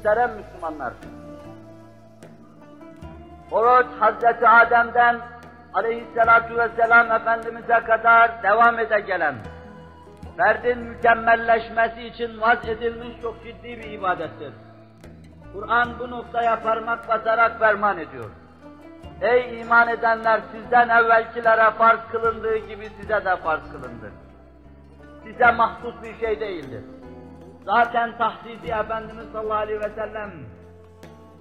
Muhterem Müslümanlar, oruç Hazreti Adem'den aleyhissalatu vesselam Efendimiz'e kadar devam ede gelen, ferdin mükemmelleşmesi için vaz edilmiş çok ciddi bir ibadettir. Kur'an bu noktaya parmak basarak ferman ediyor. Ey iman edenler, sizden evvelkilere farz kılındığı gibi size de farz kılındı. Size mahsus bir şey değildir. Zaten tahdisi Efendimiz sallallahu aleyhi ve sellem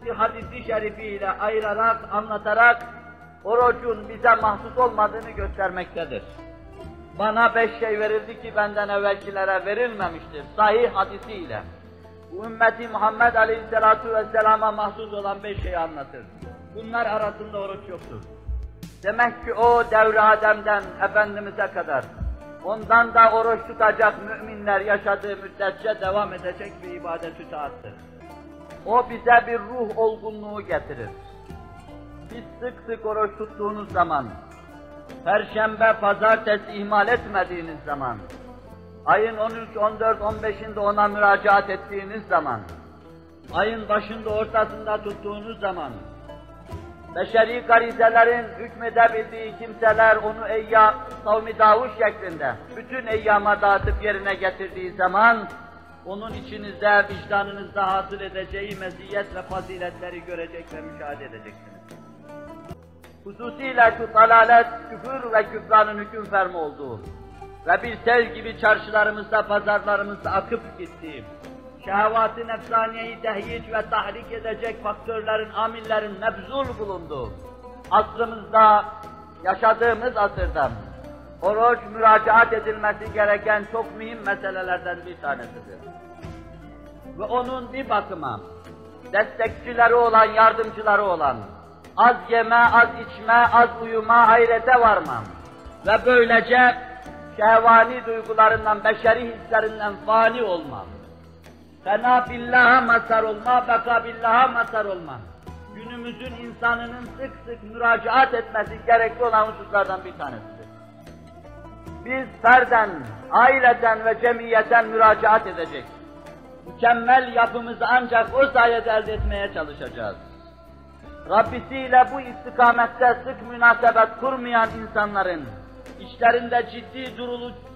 bir hadisi şerifiyle ayırarak, anlatarak orucun bize mahsus olmadığını göstermektedir. Bana 5 şey verildi ki benden evvelkilere verilmemiştir. Sahih hadisiyle. Bu ümmeti Muhammed aleyhissalatu vesselama mahsus olan 5 şeyi anlatır. Bunlar arasında oruç yoktur. Demek ki o devre Adem'den Efendimiz'e kadar ondan da oruç tutacak müminler yaşadığı müddetçe devam edecek bir ibadet-ü taattır. O bize bir ruh olgunluğu getirir. Biz sık sık oruç tuttuğunuz zaman, Perşembe, Pazartesi ihmal etmediğiniz zaman, ayın 13, 14, 15'inde ona müracaat ettiğiniz zaman, ayın başında, ortasında tuttuğunuz zaman, beşeri garizelerin hükmedebildiği kimseler onu savmi Davud şeklinde bütün eyyama dağıtıp yerine getirdiği zaman, onun içinizde, vicdanınızda hasıl edeceği meziyet ve faziletleri görecek ve müşahede edeceksiniz. Hususiyle şu dalalet, küfür ve küfranın hüküm fermi olduğu ve bir sel gibi çarşılarımızda, pazarlarımızda akıp gittiği, şehvat-ı nefsaniyeyi tehyic ve tahrik edecek faktörlerin, amillerin mebzul bulunduğu asrımızda, yaşadığımız asırda oruç müracaat edilmesi gereken çok mühim meselelerden bir tanesidir. Ve onun bir bakıma destekçileri olan, yardımcıları olan, az yeme, az içme, az uyuma, hayrete varmam ve böylece şehvani duygularından, beşeri hislerinden fani olmam. Fena billaha mazhar olma, beka billaha mazhar olma. Günümüzün insanının sık sık müracaat etmesi gerekli olan hususlardan bir tanesidir. Biz ferden, aileden ve cemiyeten müracaat edecek. Mükemmel yapımızı ancak o sayede elde etmeye çalışacağız. Rabbisiyle bu istikamette sık münasebet kurmayan insanların içlerinde ciddi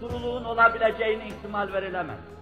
duruluğun olabileceğine ihtimal verilemez.